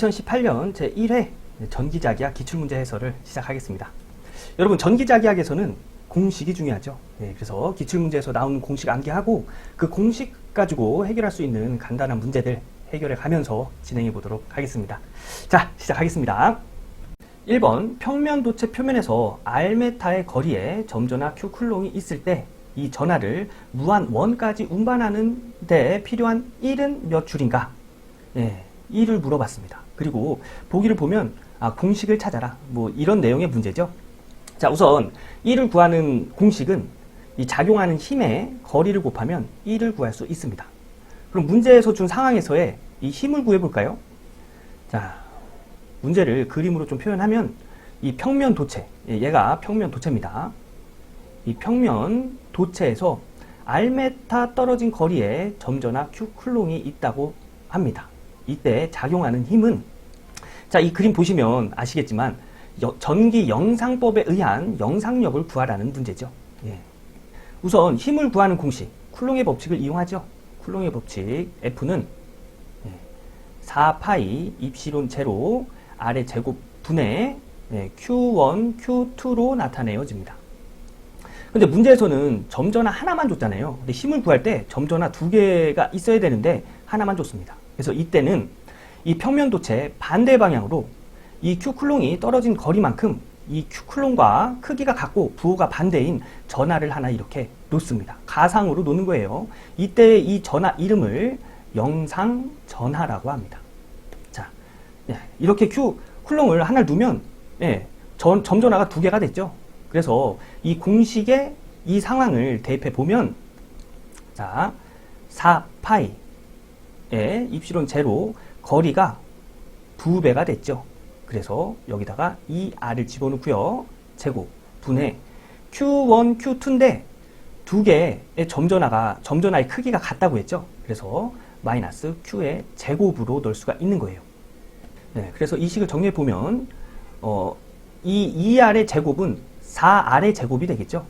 2018년 제1회 전기자기학 기출문제 해설을 시작하겠습니다. 여러분, 전기자기학에서는 공식이 중요하죠. 그래서 기출문제에서 나오는 공식 암기하고 그 공식 가지고 해결할 수 있는 간단한 문제들 해결해 가면서 진행해 보도록 하겠습니다. 자, 시작하겠습니다. 1번, 평면도체 표면에서 R메타의 거리에 점전하 Q 쿨롱이 있을 때 이 전하를 무한 원까지 운반하는 데 필요한 1은 몇 줄인가? 1을 물어봤습니다. 그리고 보기를 보면 공식을 찾아라, 뭐 이런 내용의 문제죠. 자, 우선 1을 구하는 공식은 이 작용하는 힘의 거리를 곱하면 1을 구할 수 있습니다. 그럼 문제에서 준 상황에서의 이 힘을 구해볼까요? 자, 문제를 그림으로 좀 표현하면 이 평면 도체, 얘가 평면 도체입니다. 이 평면 도체에서 R메타 떨어진 거리에 점전하 Q 쿨롱이 있다고 합니다. 이때 작용하는 힘은, 자, 이 그림 보시면 아시겠지만 전기 영상법에 의한 영상력을 구하라는 문제죠. 우선 힘을 구하는 공식, 쿨롱의 법칙을 이용하죠. 쿨롱의 법칙, F는 4파이 입시론 제로 R의 제곱 분의 Q1, Q2로 나타내어집니다. 근데 문제에서는 점전하 하나만 줬잖아요. 근데 힘을 구할 때 점전하 두 개가 있어야 되는데 하나만 줬습니다. 그래서 이때는 이 평면도체 반대 방향으로 이 Q 쿨롱이 떨어진 거리만큼 이 Q 쿨롱과 크기가 같고 부호가 반대인 전하를 하나 이렇게 놓습니다. 가상으로 놓는 거예요. 이때 이 전하 이름을 영상 전하라고 합니다. 자, 이렇게 Q 쿨롱을 하나 두면 점전하가 두 개가 됐죠. 그래서 이 공식에 이 상황을 대입해 보면, 자, 4파이의 입시론 제로 거리가 2배가 됐죠. 그래서 여기다가 이 R을 집어넣고요. 제곱 분의 Q1, Q2인데 두 개의 점전하의 크기가 같다고 했죠. 그래서 마이너스 Q의 제곱으로 넣을 수가 있는 거예요. 그래서 이 식을 정리해 보면 이 2R의 제곱은 4R의 제곱이 되겠죠.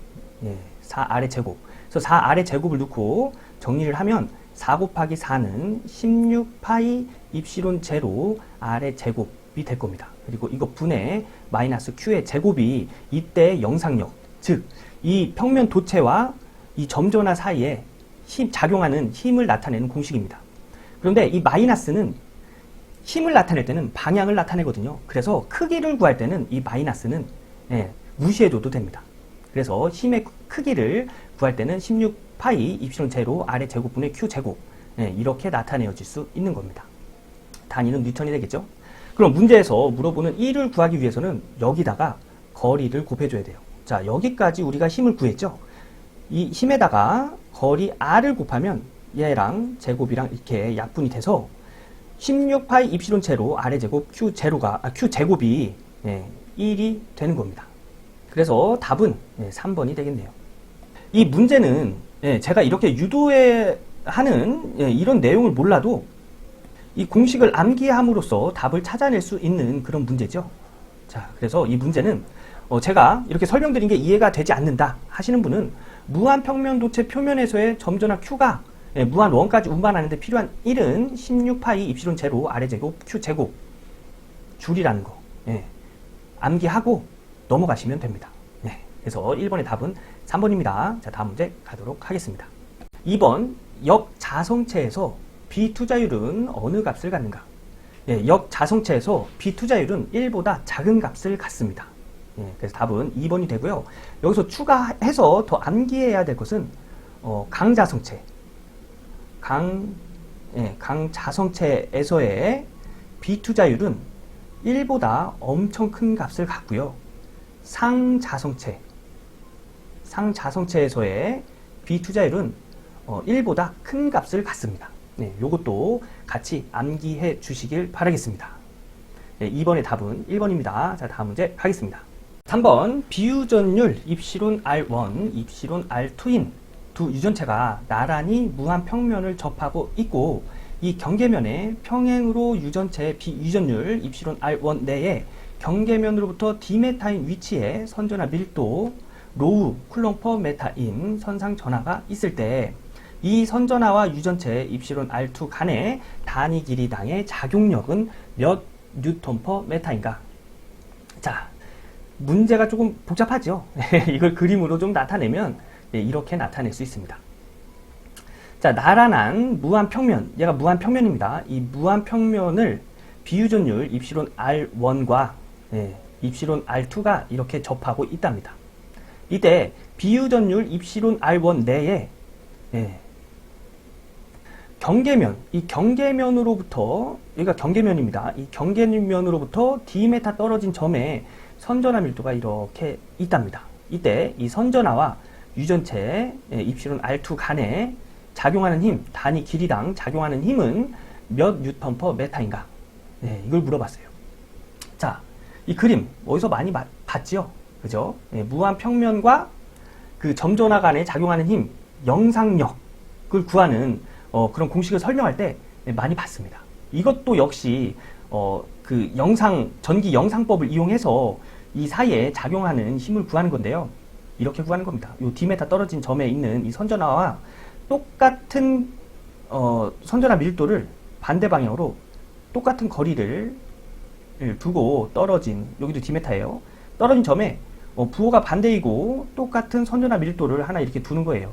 4R의 제곱. 그래서 4R의 제곱을 넣고 정리를 하면 4 곱하기 4는 16파이 입시론 제로 R의 제곱이 될 겁니다. 그리고 이거 분의 마이너스 Q의 제곱이 이때 영상력, 즉 이 평면 도체와 이 점전하 사이에 작용하는 힘을 나타내는 공식입니다. 그런데 이 마이너스는 힘을 나타낼 때는 방향을 나타내거든요. 그래서 크기를 구할 때는 이 마이너스는 무시해줘도 됩니다. 그래서 힘의 크기를 구할 때는 16파이 입시론 제로 R의 제곱분의 Q 제곱, 이렇게 나타내어질 수 있는 겁니다. 단위는 뉴턴이 되겠죠. 그럼 문제에서 물어보는 1을 구하기 위해서는 여기다가 거리를 곱해줘야 돼요. 자, 여기까지 우리가 힘을 구했죠. 이 힘에다가 거리 R을 곱하면 얘랑 제곱이랑 이렇게 약분이 돼서 16파이 입시론 제로 R의 제곱 Q 제곱이 1이 되는 겁니다. 그래서 답은 3번이 되겠네요. 이 문제는 제가 이렇게 유도하는 이런 내용을 몰라도 이 공식을 암기함으로써 답을 찾아낼 수 있는 그런 문제죠. 자, 그래서 이 문제는 제가 이렇게 설명드린 게 이해가 되지 않는다 하시는 분은 무한평면도체 표면에서의 점전하 Q가 무한 원까지 운반하는 데 필요한 1은 16파이 입시론 제로 R의 제곱 Q 제곱 줄이라는 거 암기하고 넘어가시면 됩니다. 그래서 1번의 답은 3번입니다. 자, 다음 문제 가도록 하겠습니다. 2번, 역자성체에서 비투자율은 어느 값을 갖는가? 역자성체에서 비투자율은 1보다 작은 값을 갖습니다. 그래서 답은 2번이 되고요. 여기서 추가해서 더 암기해야 될 것은 강자성체, 강자성체에서의 비투자율은 1보다 엄청 큰 값을 갖고요. 상자성체에서의 비투자율은 1보다 큰 값을 갖습니다. 요것도 같이 암기해 주시길 바라겠습니다. 2번의 답은 1번입니다. 자, 다음 문제 가겠습니다. 3번, 비유전율 입시론 R1, 입시론 R2인 두 유전체가 나란히 무한평면을 접하고 있고 이 경계면에 평행으로 유전체의 비유전율 입시론 R1 내에 경계면으로부터 D메타인 위치에 선전하 밀도 로우 쿨롱 퍼 메타인 선상 전하가 있을 때 이 선전하와 유전체 입시론 R2 간의 단위 길이당의 작용력은 몇 뉴턴 퍼 메타인가? 자, 문제가 조금 복잡하죠. 이걸 그림으로 좀 나타내면 이렇게 나타낼 수 있습니다. 자, 나란한 무한평면, 얘가 무한평면입니다. 이 무한평면을 비유전율 입시론 R1과 입시론 R2가 이렇게 접하고 있답니다. 이때 비유전율 입시론 R1 내에 경계면, 이 경계면으로부터, 여기가 경계면입니다. 이 경계면으로부터 D메타 떨어진 점에 선전화 밀도가 이렇게 있답니다. 이때 이 선전화와 유전체 입시론 R2 간에 작용하는 힘, 단위 길이당 작용하는 힘은 몇 뉴턴 퍼 메타인가? 이걸 물어봤어요. 자, 이 그림 어디서 많이 봤지요? 그죠? 무한평면과 그 점전화 간에 작용하는 힘, 영상력을 구하는 그런 공식을 설명할 때 많이 봤습니다. 이것도 역시 그 전기 영상법을 이용해서 이 사이에 작용하는 힘을 구하는 건데요. 이렇게 구하는 겁니다. 이 D메타 떨어진 점에 있는 이 선전화와 똑같은 선전화 밀도를 반대 방향으로 똑같은 거리를 두고 떨어진, 여기도 D메타예요. 떨어진 점에 부호가 반대이고 똑같은 선전화 밀도를 하나 이렇게 두는 거예요.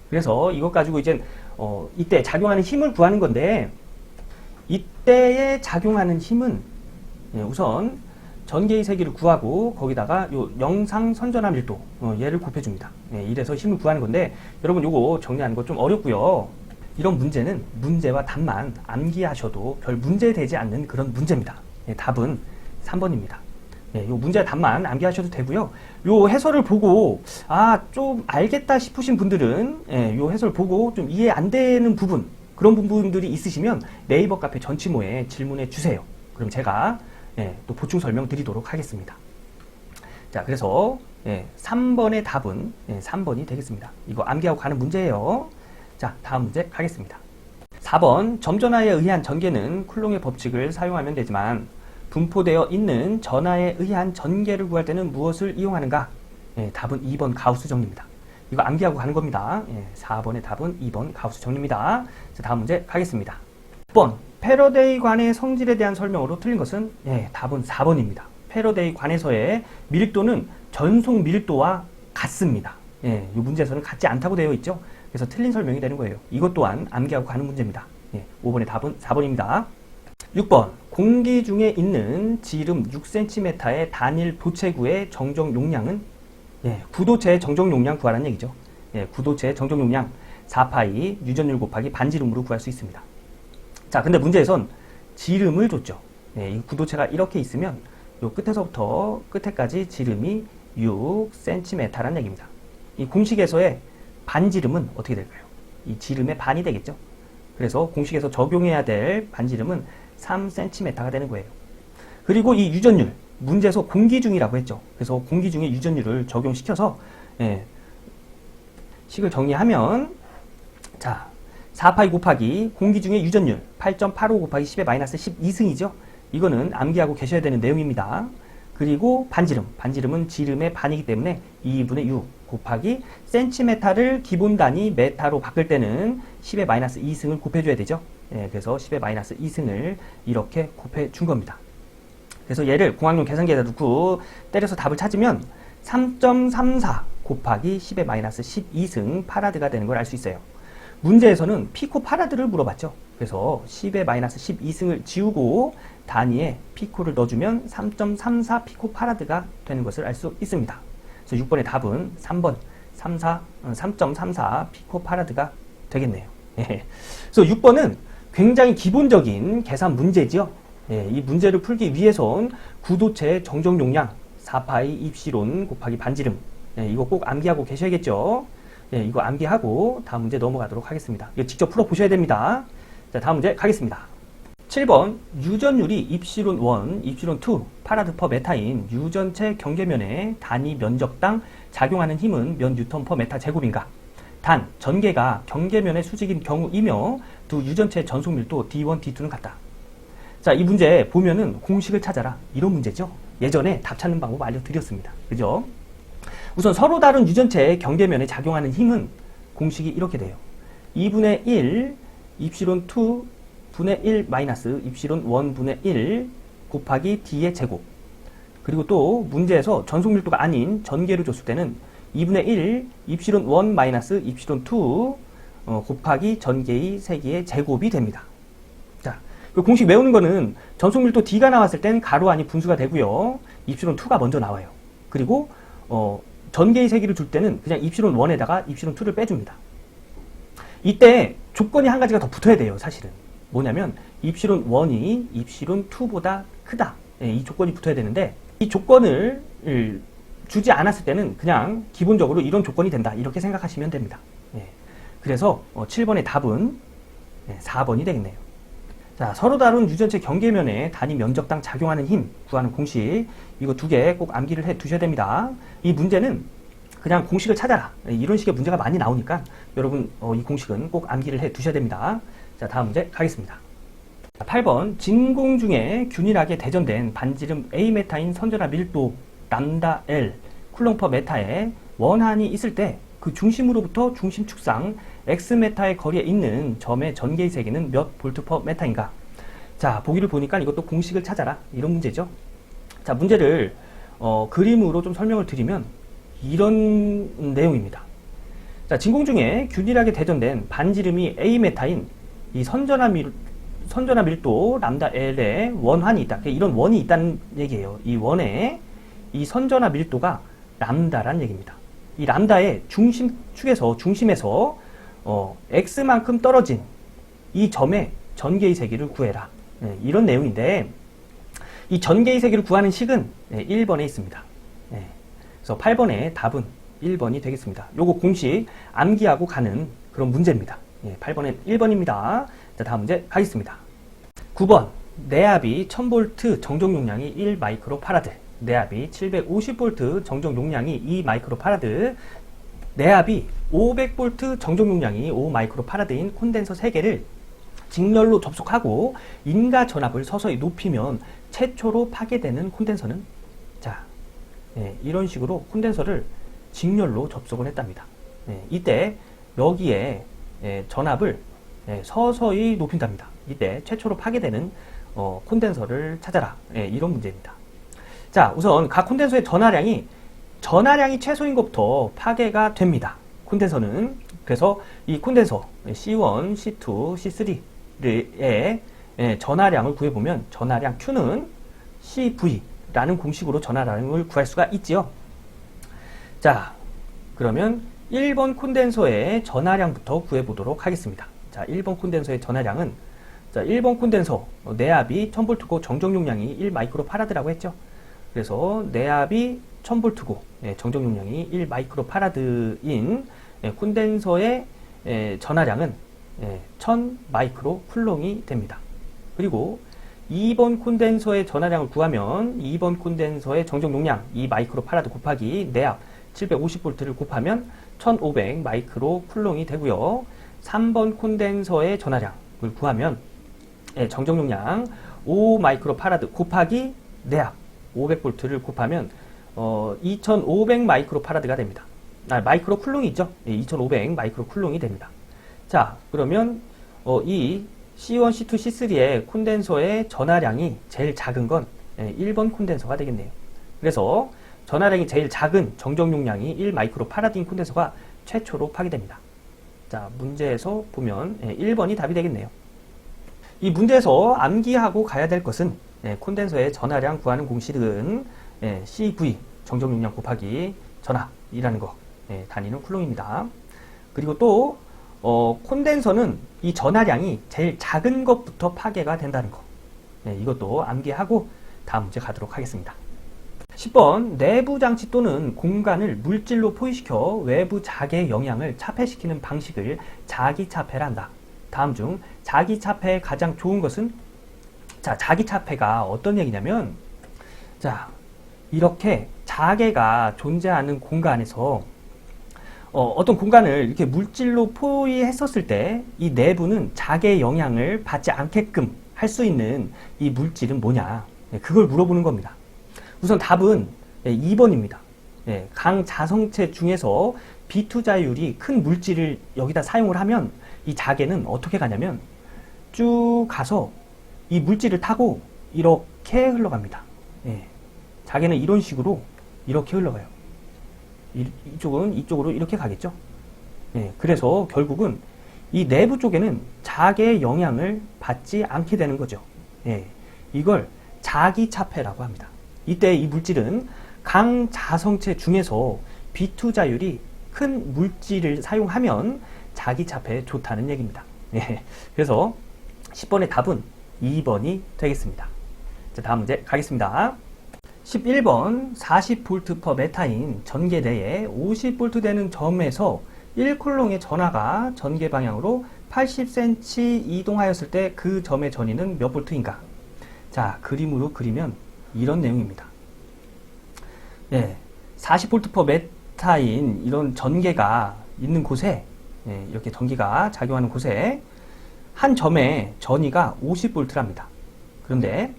그래서 이것 가지고 이제 이때 작용하는 힘을 구하는 건데, 이때에 작용하는 힘은 우선 전개의 세기를 구하고 거기다가 요 영상 선전화 밀도 얘를 곱해줍니다. 이래서 힘을 구하는 건데, 여러분 요거 정리하는 거 좀 어렵고요. 이런 문제는 문제와 답만 암기하셔도 별 문제 되지 않는 그런 문제입니다. 답은 3번입니다. 요 문제와 답만 암기하셔도 되고요. 요 해설을 보고 좀 알겠다 싶으신 분들은 요 해설 보고 좀 이해 안 되는 부분, 그런 부분들이 있으시면 네이버 카페 전치모에 질문해 주세요. 그럼 제가 또 보충 설명 드리도록 하겠습니다. 자, 그래서 3번의 답은 3번이 되겠습니다. 이거 암기하고 가는 문제예요. 자, 다음 문제 가겠습니다. 4번, 점전화에 의한 전개는 쿨롱의 법칙을 사용하면 되지만 분포되어 있는 전하에 의한 전개를 구할 때는 무엇을 이용하는가? 답은 2번 가우스 정리입니다. 이거 암기하고 가는 겁니다. 4번의 답은 2번 가우스 정리입니다. 자, 다음 문제 가겠습니다. 6번, 패러데이 관의 성질에 대한 설명으로 틀린 것은 답은 4번입니다. 패러데이 관에서의 밀도는 전속 밀도와 같습니다. 이 문제에서는 같지 않다고 되어 있죠. 그래서 틀린 설명이 되는 거예요. 이것 또한 암기하고 가는 문제입니다. 5번의 답은 4번입니다. 6번, 공기 중에 있는 지름 6cm의 단일 도체구의 정적 용량은 구도체의 정적 용량 구하라는 얘기죠. 구도체의 정적 용량 4파이 유전율 곱하기 반지름으로 구할 수 있습니다. 자, 근데 문제에선 지름을 줬죠. 이 구도체가 이렇게 있으면 요 끝에서부터 끝에까지 지름이 6cm라는 얘기입니다. 이 공식에서의 반지름은 어떻게 될까요? 이 지름의 반이 되겠죠. 그래서 공식에서 적용해야 될 반지름은 3cm가 되는 거예요. 그리고 이 유전율, 문제에서 공기 중이라고 했죠. 그래서 공기 중에 유전율을 적용시켜서 식을 정리하면, 자, 4파이 곱하기 공기 중에 유전율 8.85 곱하기 10의 마이너스 12승이죠. 이거는 암기하고 계셔야 되는 내용입니다. 그리고 반지름은 지름의 반이기 때문에 2분의 6 곱하기 센티메타를 기본 단위 메타로 바꿀 때는 10의 마이너스 2승을 곱해줘야 되죠. 그래서 10의 마이너스 2승을 이렇게 곱해준 겁니다. 그래서 얘를 공학용 계산기에다 놓고 때려서 답을 찾으면 3.34 곱하기 10의 마이너스 12승 파라드가 되는 걸 알 수 있어요. 문제에서는 피코 파라드를 물어봤죠. 그래서 10의 마이너스 12승을 지우고 단위에 피코를 넣어주면 3.34 피코 파라드가 되는 것을 알 수 있습니다. 그래서 6번의 답은 3번 3.34 피코 파라드가 되겠네요. 그래서 6번은 굉장히 기본적인 계산 문제죠. 이 문제를 풀기 위해선 구도체의 정적 용량 4파이 입시론 곱하기 반지름, 이거 꼭 암기하고 계셔야겠죠. 이거 암기하고 다음 문제 넘어가도록 하겠습니다. 이거 직접 풀어보셔야 됩니다. 자, 다음 문제 가겠습니다. 7번, 유전율이 입시론 1, 입시론 2, 파라드 퍼 메타인 유전체 경계면의 단위 면적당 작용하는 힘은 몇 뉴턴 퍼 메타 제곱인가? 단, 전개가 경계면의 수직인 경우이며 두 유전체의 전속 밀도 D1, D2는 같다. 자, 이 문제 보면은 공식을 찾아라. 이런 문제죠. 예전에 답 찾는 방법 알려드렸습니다. 그죠? 우선 서로 다른 유전체의 경계면에 작용하는 힘은 공식이 이렇게 돼요. 2분의 1 입시론 2 분의 1 마이너스 입실온 1 분의 1 곱하기 D의 제곱. 그리고 또 문제에서 전속 밀도가 아닌 전개로 줬을 때는 2분의 1 입실온 1 마이너스 입실온 2 곱하기 전개의 세기의 제곱이 됩니다. 자, 그 공식 외우는 거는 전속 밀도 D가 나왔을 땐 가로 안이 분수가 되고요. 입실온 2가 먼저 나와요. 그리고 전개의 세기를 줄 때는 그냥 입실온 1에다가 입실온 2를 빼줍니다. 이때 조건이 한 가지가 더 붙어야 돼요, 사실은. 뭐냐면 입실온 1이 입실온 2보다 크다. 이 조건이 붙어야 되는데 이 조건을 주지 않았을 때는 그냥 기본적으로 이런 조건이 된다. 이렇게 생각하시면 됩니다. 그래서 7번의 답은 4번이 되겠네요. 자, 서로 다른 유전체 경계면에 단위 면적당 작용하는 힘 구하는 공식, 이거 두 개 꼭 암기를 해 두셔야 됩니다. 이 문제는 그냥 공식을 찾아라, 이런 식의 문제가 많이 나오니까 여러분 이 공식은 꼭 암기를 해 두셔야 됩니다. 자, 다음 문제 가겠습니다. 8번 진공 중에 균일하게 대전된 반지름 A메타인 선전화 밀도 람다 L 쿨롱 퍼 메타에 원한이 있을 때 그 중심으로부터 중심 축상 X메타의 거리에 있는 점의 전개의 세기는 몇 볼트 퍼 메타인가? 자, 보기를 보니까 이것도 공식을 찾아라, 이런 문제죠. 자, 문제를 그림으로 좀 설명을 드리면 이런 내용입니다. 자, 진공 중에 균일하게 대전된 반지름이 A메타인 이 선전화 밀도 람다 L에 원환이 있다. 이런 원이 있다는 얘기예요. 이 원에 이 선전화 밀도가 람다란 얘기입니다. 이 람다의 중심에서 X만큼 떨어진 이 점의 전개의 세기를 구해라. 이런 내용인데 이 전개의 세기를 구하는 식은 1번에 있습니다. 그래서 8번의 답은 1번이 되겠습니다. 요거 공식 암기하고 가는 그런 문제입니다. 8번은 1번입니다. 자, 다음 문제 가겠습니다. 9번 내압이 1000V 정정 용량이 1 마이크로파라드, 내압이 750V 정정 용량이 2 마이크로파라드, 내압이 500V 정정 용량이 5 마이크로파라드인 콘덴서 3개를 직렬로 접속하고 인가 전압을 서서히 높이면 최초로 파괴되는 콘덴서는? 자, 이런 식으로 콘덴서를 직렬로 접속을 했답니다. 이때 여기에 전압을 서서히 높인답니다. 이때 최초로 파괴되는 콘덴서를 찾아라. 이런 문제입니다. 자, 우선 각 콘덴서의 전하량이 최소인 것부터 파괴가 됩니다. 콘덴서는. 그래서 이 콘덴서 C1, C2, C3의 전하량을 구해보면 전하량 Q는 CV라는 공식으로 전하량을 구할 수가 있지요. 자, 그러면 1번 콘덴서의 전하량부터 구해보도록 하겠습니다. 자, 1번 콘덴서의 전하량은, 자, 1번 콘덴서 내압이 1000V고 정정 용량이 1 마이크로파라드라고 했죠. 그래서 내압이 1000V고 정정 용량이 1 마이크로파라드인 콘덴서의 전하량은 1000 마이크로 쿨롱이 됩니다. 그리고 2번 콘덴서의 전하량을 구하면 2번 콘덴서의 정정 용량 2 마이크로파라드 곱하기 내압 750V를 곱하면 1500 마이크로 쿨롱이 되고요. 3번 콘덴서의 전하량을 구하면 정정 용량 5 마이크로파라드 곱하기 내압 500V를 곱하면 2500 마이크로파라드가 됩니다. 마이크로 쿨롱이 있죠? 2500 마이크로 쿨롱이 됩니다. 자, 그러면 이 C1, C2, C3의 콘덴서의 전하량이 제일 작은 건 1번 콘덴서가 되겠네요. 그래서 전하량이 제일 작은 정정 용량이 1 마이크로파라드인 콘덴서가 최초로 파괴됩니다. 자, 문제에서 보면 1번이 답이 되겠네요. 이 문제에서 암기하고 가야 될 것은 콘덴서의 전하량 구하는 공식은 CV 정정 용량 곱하기 전압이라는 거, 단위는 쿨롱입니다. 그리고 또 콘덴서는 이 전하량이 제일 작은 것부터 파괴가 된다는 거, 이것도 암기하고 다음 문제 가도록 하겠습니다. 10번 내부 장치 또는 공간을 물질로 포위시켜 외부 자기의 영향을 차폐시키는 방식을 자기차폐라 한다. 다음 중 자기차폐의 가장 좋은 것은? 자, 자기차폐가 어떤 얘기냐면, 자, 이렇게 자개가 존재하는 공간에서 어떤 공간을 이렇게 물질로 포위했었을 때 이 내부는 자개의 영향을 받지 않게끔 할 수 있는 이 물질은 뭐냐, 그걸 물어보는 겁니다. 우선 답은 2번입니다. 강자성체 중에서 비투자율이 큰 물질을 여기다 사용을 하면 이 자개는 어떻게 가냐면 쭉 가서 이 물질을 타고 이렇게 흘러갑니다. 예. 자기는 이런 식으로 이렇게 흘러가요. 이쪽은 이쪽으로 이렇게 가겠죠. 예. 그래서 결국은 이 내부 쪽에는 자기의 영향을 받지 않게 되는 거죠. 예. 이걸 자기차폐라고 합니다. 이때 이 물질은 강자성체 중에서 비투자율이 큰 물질을 사용하면 자기차폐에 좋다는 얘기입니다. 예. 그래서 10번의 답은 2번이 되겠습니다. 자, 다음 문제 가겠습니다. 11번 40V/m인 전개 내에 50V 되는 점에서 1쿨롱의 전하가 전개 방향으로 80cm 이동하였을 때 그 점의 전위는 몇 볼트인가? 자, 그림으로 그리면 이런 내용입니다. 예, 40V/m인 이런 전개가 있는 곳에, 예, 이렇게 전기가 작용하는 곳에 한 점의 전위가 50V랍니다. 그런데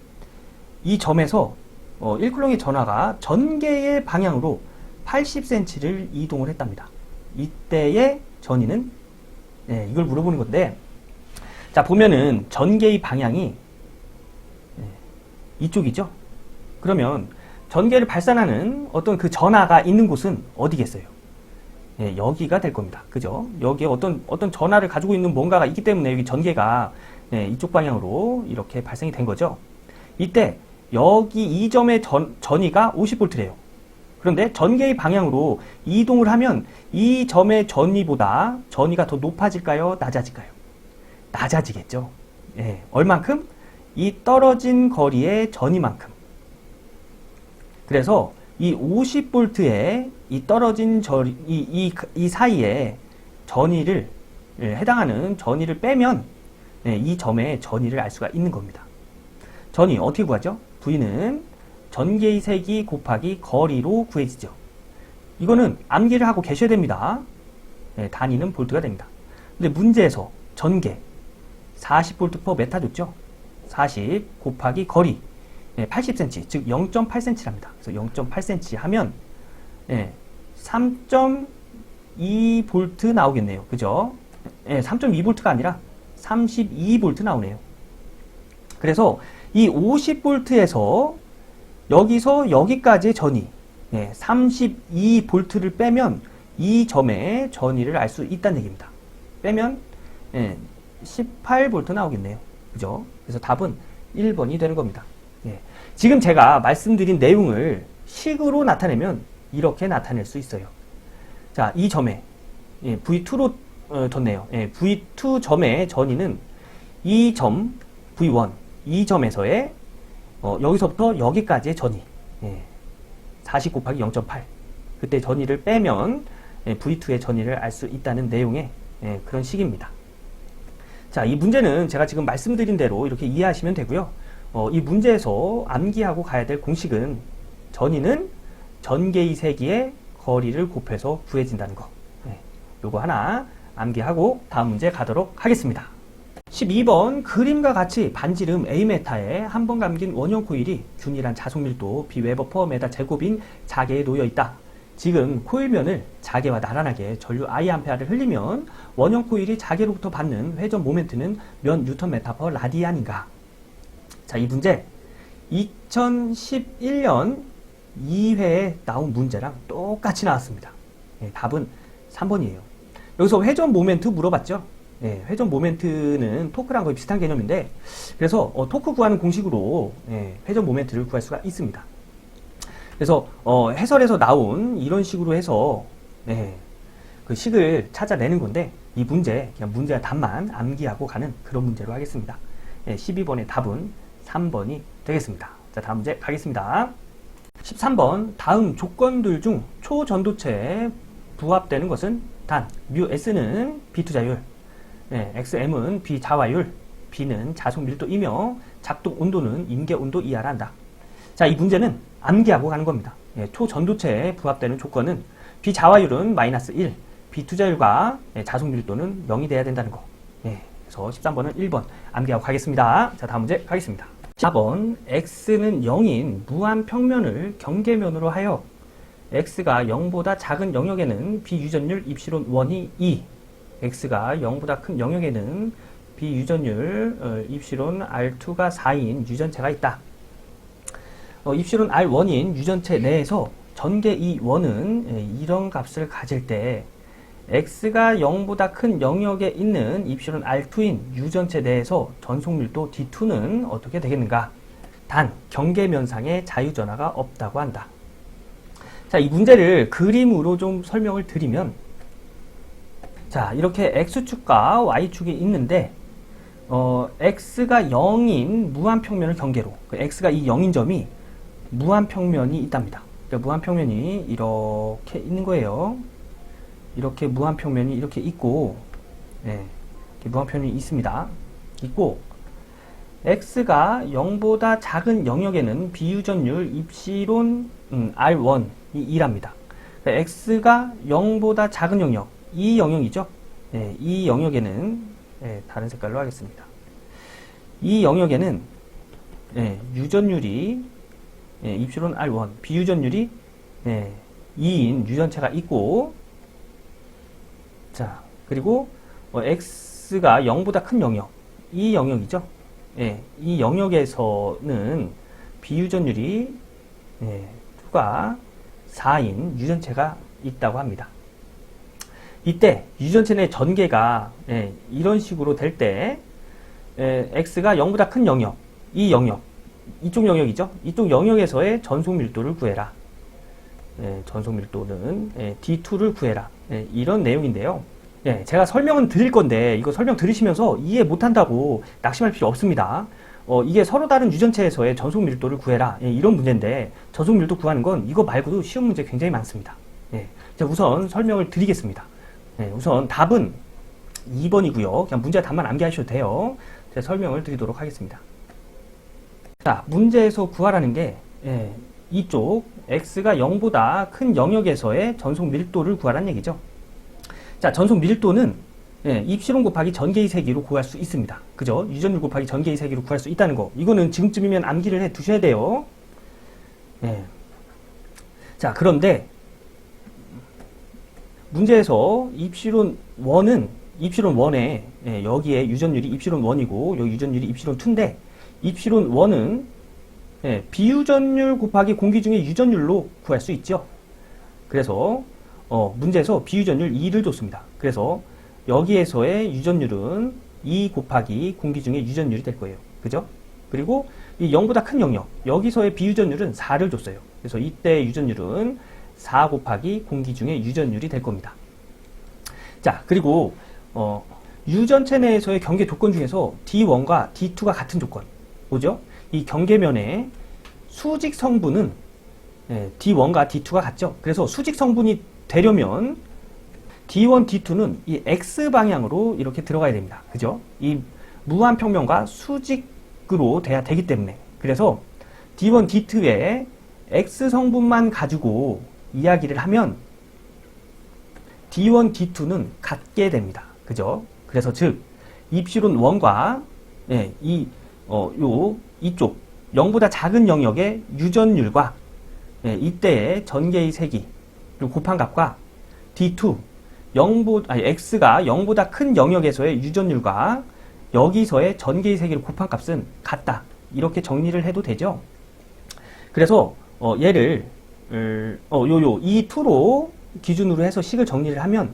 이 점에서 1쿨롱의 전하가 전개의 방향으로 80cm를 이동을 했답니다. 이때의 전위는, 예, 이걸 물어보는 건데, 자, 보면은 전개의 방향이, 예, 이쪽이죠. 그러면 전개를 발산하는 어떤 그 전하가 있는 곳은 어디겠어요? 예, 여기가 될 겁니다. 그죠? 여기에 어떤 전하를 가지고 있는 뭔가가 있기 때문에 여기 전개가, 예, 이쪽 방향으로 이렇게 발생이 된 거죠. 이때 여기 이 점의 전위가 50V래요. 그런데 전개의 방향으로 이동을 하면 이 점의 전위보다 전위가 더 높아질까요? 낮아질까요? 낮아지겠죠. 예, 얼만큼? 이 떨어진 거리의 전위만큼. 그래서 이 50V의 이 떨어진 이 사이에 전위를, 예, 해당하는 전위를 빼면, 예, 이 점의 전위를 알 수가 있는 겁니다. 전위 어떻게 구하죠? V는 전개의 세기 곱하기 거리로 구해지죠. 이거는 암기를 하고 계셔야 됩니다. 예, 단위는 볼트가 됩니다. 근데 문제에서 전개 40V/m 줬죠. 40 곱하기 거리, 예, 80cm, 즉 0.8cm랍니다. 그래서 0.8cm 하면, 예, 3.2V 나오겠네요. 그죠? 예, 3.2V가 아니라 32V 나오네요. 그래서 이 50V에서 여기서 여기까지의 전위, 예, 32V를 빼면 이 점의 전위를 알 수 있다는 얘기입니다. 빼면, 예, 18V 나오겠네요. 그죠? 그래서 답은 1번이 되는 겁니다. 예, 지금 제가 말씀드린 내용을 식으로 나타내면 이렇게 나타낼 수 있어요. 자, 이 점에, 예, V2로 뒀네요. 예, V2 점의 전위는 이 점 V1, 이 점에서의 여기서부터 여기까지의 전위, 예, 40 곱하기 0.8, 그때 전위를 빼면, 예, V2의 전위를 알 수 있다는 내용의, 예, 그런 식입니다. 자, 이 문제는 제가 지금 말씀드린 대로 이렇게 이해하시면 되고요. 이 문제에서 암기하고 가야 될 공식은 전위는 전개의 세기의 거리를 곱해서 구해진다는 거. 네, 요거 하나 암기하고 다음 문제 가도록 하겠습니다. 12번 그림과 같이 반지름 A메타에 한 번 감긴 원형 코일이 균일한 자속밀도 bWb/m 제곱인 자개에 놓여 있다. 지금 코일면을 자개와 나란하게 전류 I아를 흘리면 원형 코일이 자개로부터 받는 회전 모멘트는 몇 Nm/라디안인가? 자, 이 문제 2011년 2회에 나온 문제랑 똑같이 나왔습니다. 예, 답은 3번이에요. 여기서 회전 모멘트 물어봤죠? 예, 회전 모멘트는 토크랑 거의 비슷한 개념인데, 그래서 토크 구하는 공식으로, 예, 회전 모멘트를 구할 수가 있습니다. 그래서 해설에서 나온 이런 식으로 해서, 예, 그 식을 찾아내는 건데, 이 문제 그냥 문제와 답만 암기하고 가는 그런 문제로 하겠습니다. 예, 12번의 답은 3번이 되겠습니다. 자, 다음 문제 가겠습니다. 13번 다음 조건들 중 초전도체에 부합되는 것은 단 뮤 S는 비투자율, 네, XM은 비자화율, B는 자속 밀도이며 작동 온도는 임계 온도 이하라 한다. 자, 이 문제는 암기하고 가는 겁니다. 예, 초전도체에 부합되는 조건은 비자화율은 -1, 비투자율과, 예, 자속 밀도는 0이 돼야 된다는 거. 예, 그래서 13번은 1번 암기하고 가겠습니다. 자, 다음 문제 가겠습니다. 4번 X는 0인 무한 평면을 경계면으로 하여 X가 0보다 작은 영역에는 비유전율 입시론 원이 2, X가 0보다 큰 영역에는 비유전율 입시론 R2가 4인 유전체가 있다. 입시론 R1인 유전체 내에서 전개 이 원은 이런 값을 가질 때 x가 0보다 큰 영역에 있는 입시론 R2인 유전체 내에서 전속밀도 D2는 어떻게 되겠는가? 단 경계면상에 자유전하가 없다고 한다. 자, 이 문제를 그림으로 좀 설명을 드리면, 자, 이렇게 x축과 y축이 있는데 x가 0인 무한평면을 경계로, x가 이 0인 점이 무한평면이 있답니다. 그러니까 무한평면이 이렇게 있는 거예요. 이렇게 무한평면이 이렇게 있고, 이렇게 무한평면이 있습니다. 있고, x가 0보다 작은 영역에는 비유전율 입시론 R1이 2랍니다. 그러니까 x가 0보다 작은 영역, 이 영역이죠. 이 영역에는 다른 색깔로 하겠습니다. 이 영역에는 유전율이 입시론 R1, 비유전율이 2인 유전체가 있고, 자, 그리고 x가 0보다 큰 영역, 이 영역이죠. 이 영역에서는 비유전율이 2가 4인 유전체가 있다고 합니다. 이때 유전체 내 전개가 이런 식으로 될 때 x가 0보다 큰 영역, 이 영역, 이쪽 영역이죠. 이쪽 영역에서의 전속 밀도를 구해라. 전속 밀도는 D2를 구해라. 이런 내용인데요. 제가 설명은 드릴 건데 이거 설명 들으시면서 이해 못한다고 낙심할 필요 없습니다. 이게 서로 다른 유전체에서의 전속 밀도를 구해라. 이런 문제인데 전속 밀도 구하는 건 이거 말고도 쉬운 문제 굉장히 많습니다. 자, 우선 설명을 드리겠습니다. 우선 답은 2번이고요. 그냥 문제 답만 암기하셔도 돼요. 제가 설명을 드리도록 하겠습니다. 자, 문제에서 구하라는 게 이쪽 x가 0보다 큰 영역에서의 전속 밀도를 구하라는 얘기죠. 자, 전속 밀도는 입시론 곱하기 전개의 세기로 구할 수 있습니다. 그죠? 유전율 곱하기 전개의 세기로 구할 수 있다는 거. 이거는 지금쯤이면 암기를 해 두셔야 돼요. 자, 그런데 문제에서 입시론 1에 여기에 유전율이 입시론 1이고 여기 유전율이 입시론 2인데 입시론 1은 비유전율 곱하기 공기 중의 유전율로 구할 수 있죠. 그래서 문제에서 비유전율 2를 줬습니다. 그래서 여기에서의 유전율은 2 곱하기 공기 중의 유전율이 될 거예요. 그죠? 그리고 이 0보다 큰 영역, 여기서의 비유전율은 4를 줬어요. 그래서 이때 유전율은 4 곱하기 공기 중의 유전율이 될 겁니다. 자, 그리고 유전체 내에서의 경계 조건 중에서 D1과 D2가 같은 조건, 뭐죠? 이 경계면의 수직 성분은 D1과 D2가 같죠? 그래서 수직 성분이 되려면 D1, D2는 이 X방향으로 이렇게 들어가야 됩니다. 그죠? 이 무한평면과 수직으로 돼야 되기 때문에. 그래서 D1, D2의 X성분만 가지고 이야기를 하면 D1, D2는 같게 됩니다. 그죠? 그래서 즉 입시론 1과 이쪽 0보다 작은 영역의 유전율과 이때의 전개의 세기를 곱한 값과 D2 x가 0보다 큰 영역에서의 유전율과 여기서의 전개의 세기를 곱한 값은 같다. 이렇게 정리를 해도 되죠. 그래서 얘를 이 2로 기준으로 해서 식을 정리를 하면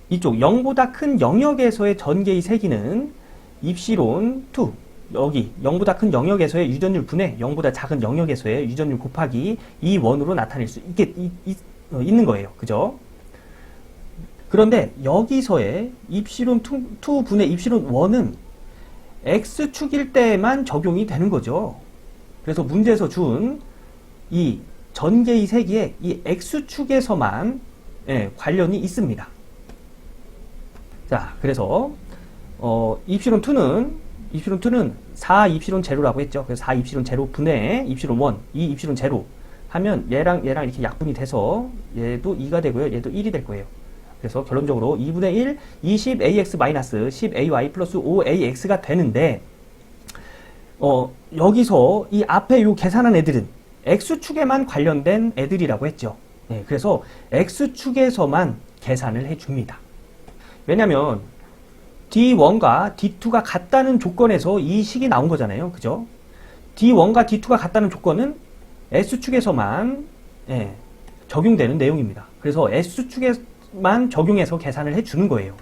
이쪽 0보다 큰 영역에서의 전개의 세기는 입시론 2 여기 0보다 큰 영역에서의 유전율 분의 0보다 작은 영역에서의 유전율 곱하기 이 원으로 나타낼 수 있는 거예요. 그죠? 그런데 여기서의 입시론 2 분의 입시론 1은 X축일 때만 적용이 되는 거죠. 그래서 문제에서 준 이 전개의 세기에 이 X축에서만 관련이 있습니다. 자, 그래서 입시론 2는 4 입시론 제로라고 했죠. 그래서 4 입시론 제로 분의 입시론 1, 2 입시론 제로 하면 얘랑 이렇게 약분이 돼서 얘도 2가 되고요. 얘도 1이 될 거예요. 그래서 결론적으로 2분의 1, 20ax-10ay 플러스 5ax가 되는데 여기서 이 앞에 요 계산한 애들은 X축에만 관련된 애들이라고 했죠. 그래서 X축에서만 계산을 해줍니다. 왜냐면 D1과 D2가 같다는 조건에서 이 식이 나온 거잖아요. 그죠? D1과 D2가 같다는 조건은 S축에서만 적용되는 내용입니다. 그래서 S축에만 적용해서 계산을 해주는 거예요.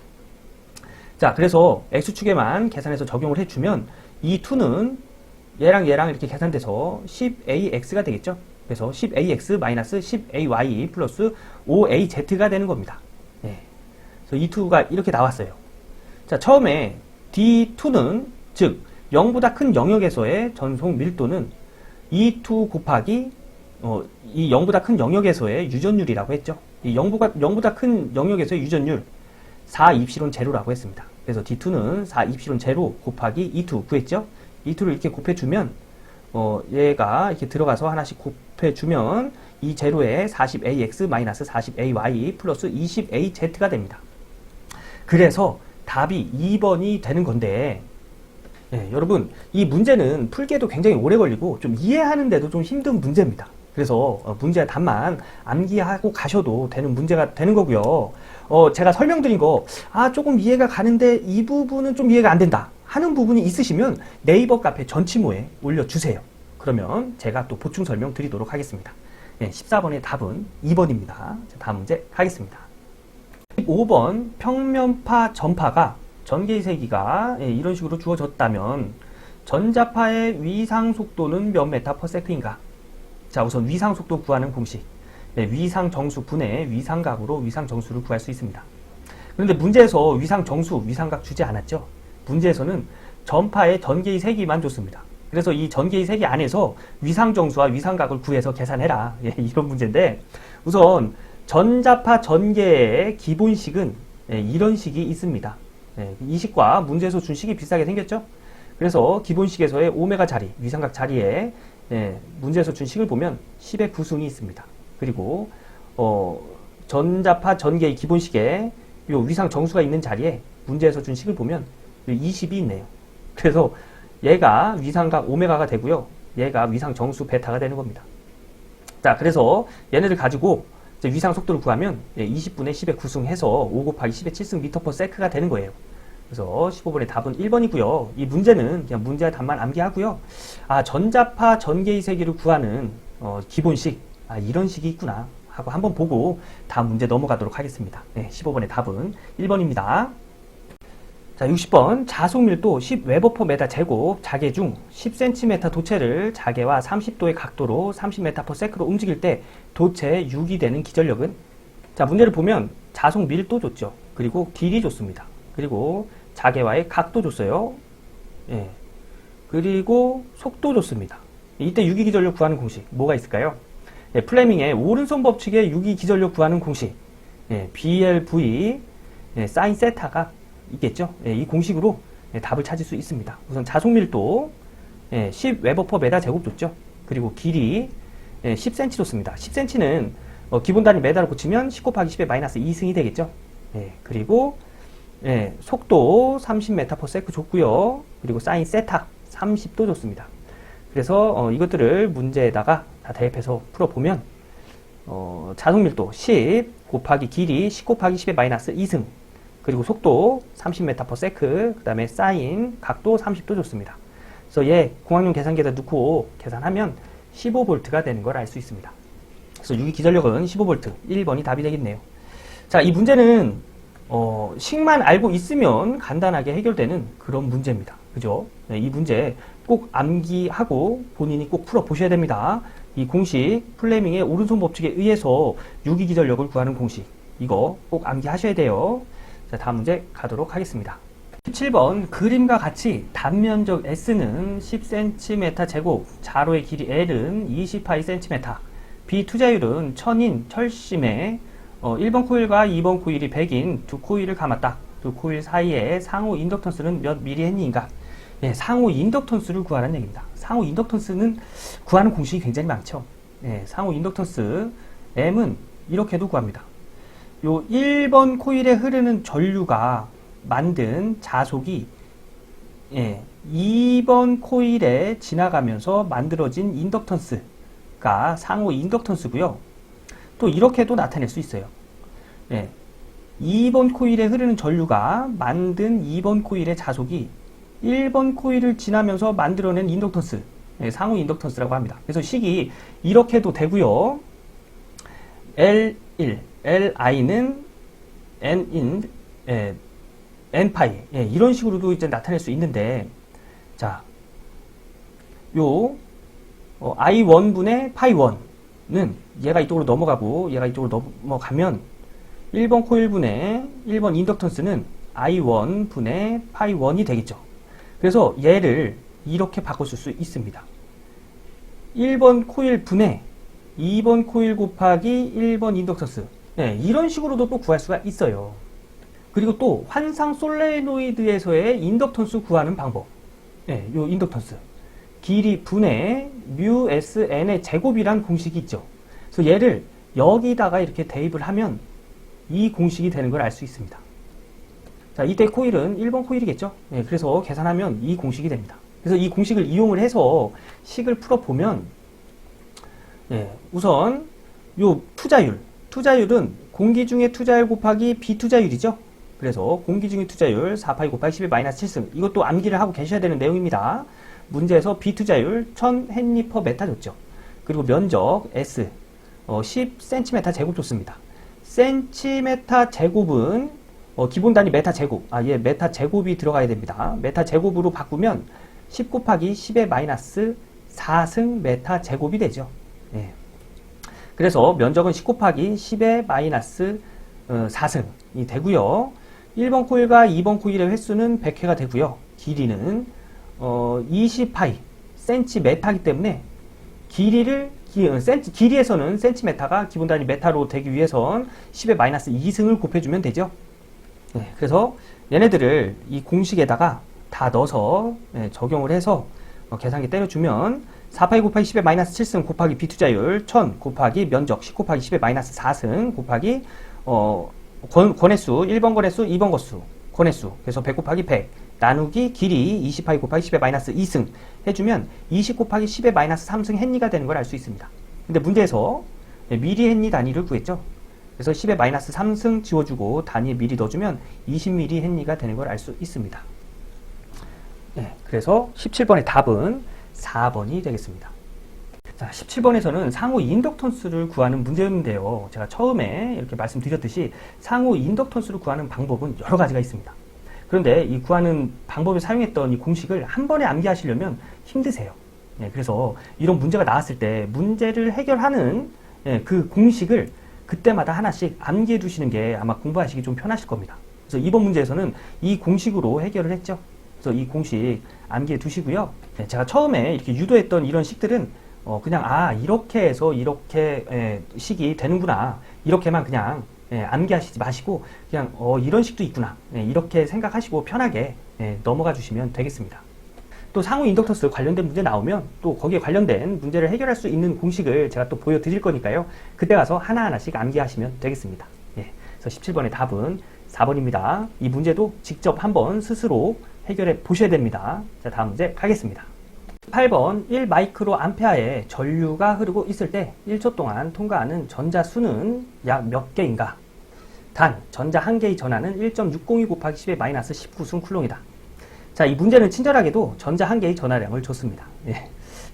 자, 그래서 X축에만 계산해서 적용을 해주면 이 2는 얘랑 얘랑 이렇게 계산돼서 10AX가 되겠죠? 그래서 10AX 마이너스 10AY 플러스 5AZ가 되는 겁니다. 그래서 이 2가 이렇게 나왔어요. 자, 처음에 D2는 즉 0보다 큰 영역에서의 전송 밀도는 E2 곱하기 이 0보다 큰 영역에서의 유전율이라고 했죠. 이 0보다 큰 영역에서의 유전율 4 입시론 제로라고 했습니다. 그래서 D2는 4 입시론 제로 곱하기 E2 구했죠. E2를 이렇게 곱해주면 얘가 이렇게 들어가서 하나씩 곱해주면 이 제로에 40AX 마이너스 40AY 플러스 20AZ가 됩니다. 그래서 답이 2번이 되는 건데 여러분 이 문제는 풀기에도 굉장히 오래 걸리고 좀 이해하는데도 좀 힘든 문제입니다. 그래서 문제 답만 암기하고 가셔도 되는 문제가 되는 거고요. 제가 설명드린 거 조금 이해가 가는데 이 부분은 좀 이해가 안 된다 하는 부분이 있으시면 네이버 카페 전치모에 올려주세요. 그러면 제가 또 보충 설명 드리도록 하겠습니다. 14번의 답은 2번입니다. 다음 문제 가겠습니다. 15번 평면파 전파가 전개의 세기가 이런 식으로 주어졌다면 전자파의 위상 속도는 몇 메타 퍼 세크인가? 자, 우선 위상 속도 구하는 공식. 위상 정수 분의 위상각으로 위상 정수를 구할 수 있습니다. 그런데 문제에서 위상 정수, 위상각 주지 않았죠? 문제에서는 전파의 전개의 세기만 줬습니다. 그래서 이 전개의 세기 안에서 위상 정수와 위상각을 구해서 계산해라. 이런 문제인데 우선 전자파 전개의 기본식은 이런 식이 있습니다. 이 식과 문제에서 준 식이 비슷하게 생겼죠? 그래서 기본식에서의 오메가 자리, 위상각 자리에 문제에서 준 식을 보면 10의 구승이 있습니다. 그리고 전자파 전개의 기본식에 요 위상 정수가 있는 자리에 문제에서 준 식을 보면 20이 있네요. 그래서 얘가 위상각 오메가가 되고요. 얘가 위상 정수 베타가 되는 겁니다. 자, 그래서 얘네들 가지고 이제 위상 속도를 구하면 20분의 10의 구승해서 5 곱하기 10의 7승 미터 퍼 세크가 되는 거예요. 그래서 15번의 답은 1번이고요. 이 문제는 그냥 문제의 답만 암기하고요. 전자파 전개의 세기를 구하는 기본식, 이런 식이 있구나 하고 한번 보고 다음 문제 넘어가도록 하겠습니다. 15번의 답은 1번입니다. 자, 60번 자속밀도 10웨버/메다 제곱 자계 중 10cm 도체를 자계와 30도의 각도로 30m/s로 움직일 때 도체 유기되는 기전력은? 자, 문제를 보면 자속밀도 줬죠. 그리고 길이 줬습니다. 그리고 자계와의 각도 줬어요. 그리고 속도 줬습니다. 이때 유기기전력 구하는 공식 뭐가 있을까요? 플레밍의 오른손 법칙의 유기기전력 구하는 공식 BLV 사인 세타가 있겠죠. 이 공식으로 답을 찾을 수 있습니다. 우선 자속밀도 10웨버/메다 제곱 줬죠. 그리고 길이 10cm 줬습니다. 10cm는 기본 단위 메다로 고치면 10 곱하기 10의 마이너스 2승이 되겠죠. 그리고 속도 30m/s 줬고요. 그리고 사인 세타 30도 줬습니다. 그래서 이것들을 문제에다가 다 대입해서 풀어보면 자속밀도 10 곱하기 길이 10 곱하기 10의 마이너스 2승 그리고 속도 30m/s 그 다음에 사인 각도 30도 줬습니다. 그래서 얘 공학용 계산기에다 넣고 계산하면 15V가 되는 걸 알 수 있습니다. 그래서 유기기전력은 15V 1번이 답이 되겠네요. 자, 이 문제는 식만 알고 있으면 간단하게 해결되는 그런 문제입니다. 그죠? 이 문제 꼭 암기하고 본인이 꼭 풀어보셔야 됩니다. 이 공식, 플레밍의 오른손 법칙에 의해서 유기기전력을 구하는 공식, 이거 꼭 암기하셔야 돼요. 자, 다음 문제 가도록 하겠습니다. 17번 그림과 같이 단면적 S는 10cm 제곱, 자로의 길이 L은 20πcm, B 투자율은 1000인 철심에 1번 코일과 2번 코일이 100인 두 코일을 감았다. 두 코일 사이에 상호 인덕턴스는 몇 미리헨리인가? 상호 인덕턴스를 구하라는 얘기입니다. 상호 인덕턴스는 구하는 공식이 굉장히 많죠. 상호 인덕턴스 M은 이렇게도 구합니다. 요 1번 코일에 흐르는 전류가 만든 자속이 2번 코일에 지나가면서 만들어진 인덕턴스가 상호 인덕턴스고요. 또 이렇게도 나타낼 수 있어요. 2번 코일에 흐르는 전류가 만든 2번 코일의 자속이 1번 코일을 지나면서 만들어낸 인덕턴스, 상호 인덕턴스라고 합니다. 그래서 식이 이렇게도 되고요. L1, Li는 N인, N파이, 이런 식으로도 이제 나타낼 수 있는데, 자, 요, I1분의 파이1는 얘가 이쪽으로 넘어가고, 얘가 이쪽으로 넘어가면, 1번 코일분의 1번 인덕턴스는 I1분의 파이1이 되겠죠. 그래서 얘를 이렇게 바꿔줄 수 있습니다. 1번 코일 분의 2번 코일 곱하기 1번 인덕턴스. 이런 식으로도 또 구할 수가 있어요. 그리고 또 환상 솔레노이드에서의 인덕턴스 구하는 방법. 요 인덕턴스. 길이 분의 뮤 S N의 제곱이란 공식이 있죠. 그래서 얘를 여기다가 이렇게 대입을 하면 이 공식이 되는 걸 알 수 있습니다. 자, 이때 코일은 1번 코일이겠죠? 그래서 계산하면 이 공식이 됩니다. 그래서 이 공식을 이용을 해서 식을 풀어보면, 우선, 요 투자율은 공기 중의 투자율 곱하기 비투자율이죠? 그래서 공기 중의 투자율 4파이 곱하기 10의 마이너스 7승. 이것도 암기를 하고 계셔야 되는 내용입니다. 문제에서 비투자율 1000헨리 퍼 메타 줬죠. 그리고 면적 S, 10cm 제곱 줬습니다. 센티메타 제곱은 기본 단위 메타 제곱, 메타 제곱이 들어가야 됩니다. 메타 제곱으로 바꾸면 10 곱하기 10의 마이너스 4승 메타 제곱이 되죠. 그래서 면적은 10 곱하기 10의 마이너스 4승이 되고요. 1번 코일과 2번 코일의 횟수는 100회가 되고요. 길이는 20파이 센티메타이기 때문에 길이에서는 센티메타가 기본 단위 메타로 되기 위해선 10의 마이너스 2승을 곱해주면 되죠. 그래서 얘네들을 이 공식에다가 다 넣어서 적용을 해서 계산기 때려주면 4파이 곱하기 10의 마이너스 7승 곱하기 비투자율 1000 곱하기 면적 10 곱하기 10의 마이너스 4승 곱하기 권횟수 1번 권횟수 2번 권횟수 그래서 100 곱하기 100 나누기 길이 20파이 곱하기 10의 마이너스 2승 해주면 20 곱하기 10의 마이너스 3승 헨리가 되는 걸 알 수 있습니다. 근데 문제에서 미리 헨리 단위를 구했죠. 그래서 10의 마이너스 3승 지워주고 단위에 미리 넣어주면 20미리 헨리가 되는 걸 알 수 있습니다. 그래서 17번의 답은 4번이 되겠습니다. 자, 17번에서는 상호 인덕턴스를 구하는 문제였는데요. 제가 처음에 이렇게 말씀드렸듯이 상호 인덕턴스를 구하는 방법은 여러 가지가 있습니다. 그런데 이 구하는 방법을 사용했던 이 공식을 한 번에 암기하시려면 힘드세요. 그래서 이런 문제가 나왔을 때 문제를 해결하는 그 공식을 그때마다 하나씩 암기해 두시는 게 아마 공부하시기 좀 편하실 겁니다. 그래서 이번 문제에서는 이 공식으로 해결을 했죠. 그래서 이 공식 암기해 두시고요. 제가 처음에 이렇게 유도했던 이런 식들은 그냥 이렇게 해서 이렇게 식이 되는구나 이렇게만 그냥 암기하시지 마시고 그냥 이런 식도 있구나 이렇게 생각하시고 편하게 넘어가 주시면 되겠습니다. 또 상호 인덕턴스 관련된 문제 나오면 또 거기에 관련된 문제를 해결할 수 있는 공식을 제가 또 보여드릴 거니까요. 그때 가서 하나하나씩 암기하시면 되겠습니다. 그래서 17번의 답은 4번입니다. 이 문제도 직접 한번 스스로 해결해 보셔야 됩니다. 자, 다음 문제 가겠습니다. 8번 1마이크로 암페어의 전류가 흐르고 있을 때 1초 동안 통과하는 전자 수는 약 몇 개인가? 단, 전자 한 개의 전하는 1.602 곱하기 10의 마이너스 19승 쿨롱이다. 자, 이 문제는 친절하게도 전자 한 개의 전하량을 줬습니다.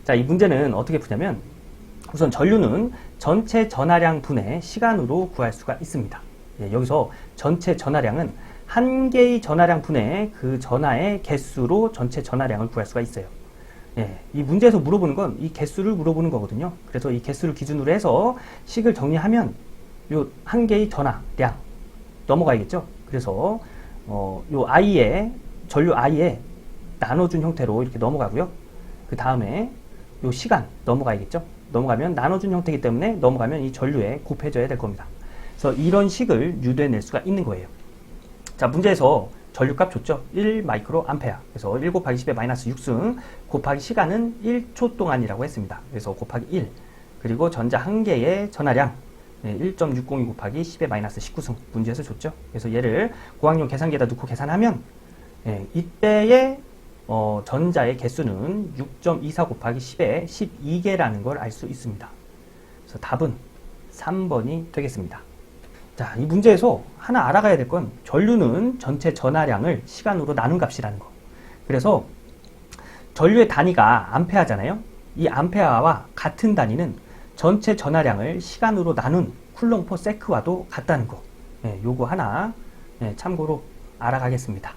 자, 이 문제는 어떻게 푸냐면 우선 전류는 전체 전하량 분의 시간으로 구할 수가 있습니다. 여기서 전체 전하량은 한 개의 전하량 분의 그 전하의 개수로 전체 전하량을 구할 수가 있어요. 이 문제에서 물어보는 건 이 개수를 물어보는 거거든요. 그래서 이 개수를 기준으로 해서 식을 정리하면 요 한 개의 전하량 넘어가야겠죠. 그래서 요 i에 전류 i에 나눠준 형태로 이렇게 넘어가고요. 그 다음에 요 시간 넘어가야겠죠. 넘어가면 나눠준 형태이기 때문에 넘어가면 이 전류에 곱해져야 될 겁니다. 그래서 이런 식을 유도해낼 수가 있는 거예요. 자, 문제에서 전류값 줬죠. 1 마이크로 암페어. 그래서 1 곱하기 10의 마이너스 6승 곱하기 시간은 1초 동안이라고 했습니다. 그래서 곱하기 1. 그리고 전자 한 개의 전하량 1.602 곱하기 10의 마이너스 19승 문제에서 줬죠. 그래서 얘를 고학용 계산기에다 넣고 계산하면 이때의 전자의 개수는 6.24 곱하기 10의 12개라는 걸 알 수 있습니다. 그래서 답은 3번이 되겠습니다. 자, 이 문제에서 하나 알아가야 될 건 전류는 전체 전하량을 시간으로 나눈 값이라는 거. 그래서 전류의 단위가 암페아잖아요. 이 암페아와 같은 단위는 전체 전하량을 시간으로 나눈 쿨롱 퍼 세크와도 같다는 거. 요거 하나 참고로 알아가겠습니다.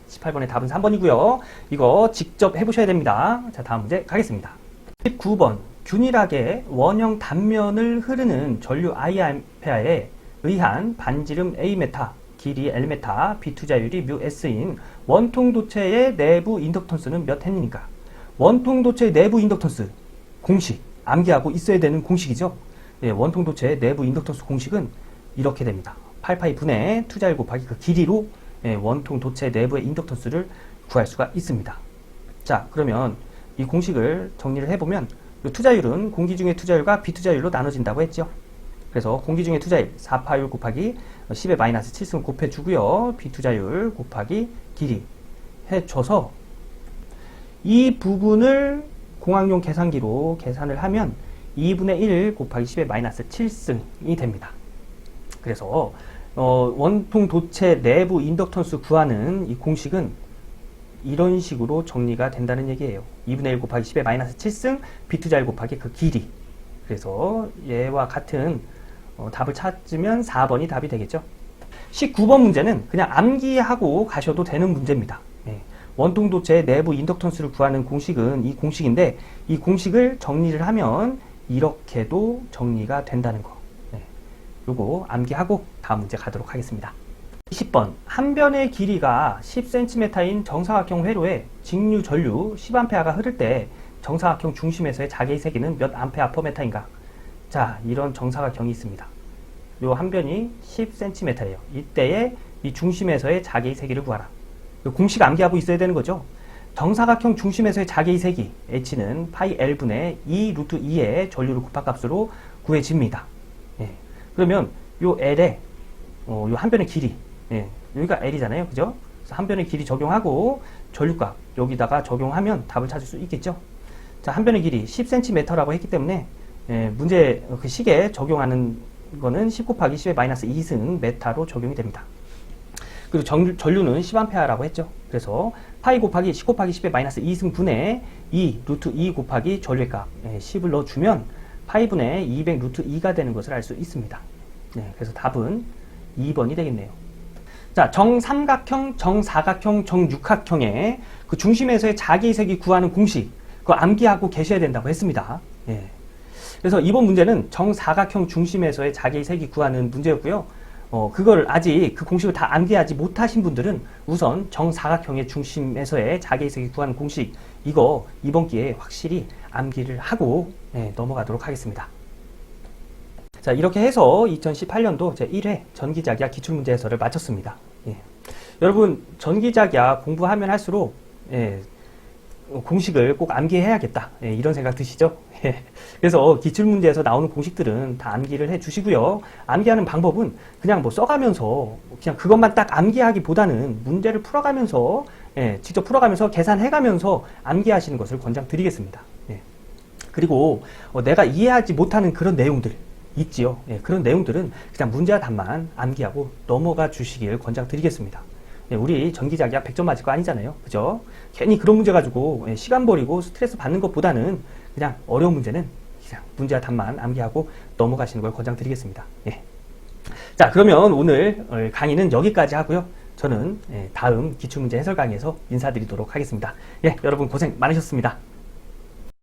18번의 답은 3번이고요. 이거 직접 해보셔야 됩니다. 자, 다음 문제 가겠습니다. 19번 균일하게 원형 단면을 흐르는 전류 I암페아에 의한 반지름 A메타, 길이 L메타, 비투자율이 µS인 원통도체의 내부 인덕턴스는 몇 헨리니까? 원통도체의 내부 인덕턴스 공식 암기하고 있어야 되는 공식이죠. 원통도체의 내부 인덕턴스 공식은 이렇게 됩니다. 8파이 분의 투자율 곱하기 그 길이로 원통도체 내부의 인덕턴스를 구할 수가 있습니다. 자, 그러면 이 공식을 정리를 해보면 투자율은 공기 중의 투자율과 비투자율로 나눠진다고 했죠. 그래서 공기 중의 투자율 4파율 곱하기 10의 마이너스 7승 곱해주고요. 비투자율 곱하기 길이 해줘서 이 부분을 공학용 계산기로 계산을 하면 2분의 1 곱하기 10의 마이너스 7승이 됩니다. 그래서 원통 도체 내부 인덕턴스 구하는 이 공식은 이런 식으로 정리가 된다는 얘기예요. 2분의 1 곱하기 10의 마이너스 7승 비투자율 곱하기 그 길이. 그래서 얘와 같은 답을 찾으면 4번이 답이 되겠죠. 19번 문제는 그냥 암기하고 가셔도 되는 문제입니다. 원통도체 내부 인덕턴스를 구하는 공식은 이 공식인데 이 공식을 정리를 하면 이렇게도 정리가 된다는 거. 요거 암기하고 다음 문제 가도록 하겠습니다. 20번 한 변의 길이가 10cm인 정사각형 회로에 직류 전류 10A가 흐를 때 정사각형 중심에서의 자개의 세기는 몇 암페아 퍼 메타인가? 자, 이런 정사각형이 있습니다. 요 한 변이 10cm예요. 이때에 이 중심에서의 자개의 세기를 구하라. 공식 암기하고 있어야 되는 거죠. 정사각형 중심에서의 자개의 세기 H는 파이 L분의 2 루트 2의 전류를 곱한 값으로 구해집니다. 그러면 요 L에 요 한 변의 길이 여기가 L이잖아요. 그죠? 그래서 한 변의 길이 적용하고 전류값 여기다가 적용하면 답을 찾을 수 있겠죠. 자, 한 변의 길이 10cm라고 했기 때문에 문제 그 식에 적용하는 거는 10 곱하기 10의 마이너스 2승 메타로 적용이 됩니다. 그리고 전류는 10A라고 했죠. 그래서 파이 곱하기 10 곱하기 10의 마이너스 2승 분의 2 루트 2 곱하기 전류의 값 10을 넣어주면 파이분의 200 루트 2가 되는 것을 알 수 있습니다. 그래서 답은 2번이 되겠네요. 자, 정삼각형, 정사각형, 정육각형의 그 중심에서의 자개의 세기 구하는 공식 그거 암기하고 계셔야 된다고 했습니다. 그래서 이번 문제는 정사각형 중심에서의 자개의 세기 구하는 문제였고요. 그걸 아직 그 공식을 다 암기하지 못하신 분들은 우선 정사각형의 중심에서의 자개의 세기 구하는 공식 이거 이번 기회에 확실히 암기를 하고 넘어가도록 하겠습니다. 자, 이렇게 해서 2018년도 제1회 전기자기야 기출문제 해설을 마쳤습니다. 여러분 전기자기야 공부하면 할수록 공식을 꼭 암기해야겠다 이런 생각 드시죠? 그래서 기출문제에서 나오는 공식들은 다 암기를 해 주시고요. 암기하는 방법은 그냥 뭐 써가면서 그냥 그것만 딱 암기하기보다는 문제를 풀어가면서 직접 풀어가면서 계산해가면서 암기하시는 것을 권장드리겠습니다. 그리고 내가 이해하지 못하는 그런 내용들 있지요. 그런 내용들은 그냥 문제와 답만 암기하고 넘어가 주시길 권장드리겠습니다. 우리 전기자기야 100점 맞을 거 아니잖아요. 그죠? 괜히 그런 문제 가지고 시간 버리고 스트레스 받는 것보다는 그냥 어려운 문제는 그냥 문제와 답만 암기하고 넘어가시는 걸 권장드리겠습니다. 자, 그러면 오늘 강의는 여기까지 하고요. 저는 다음 기출문제 해설 강의에서 인사드리도록 하겠습니다. 여러분 고생 많으셨습니다.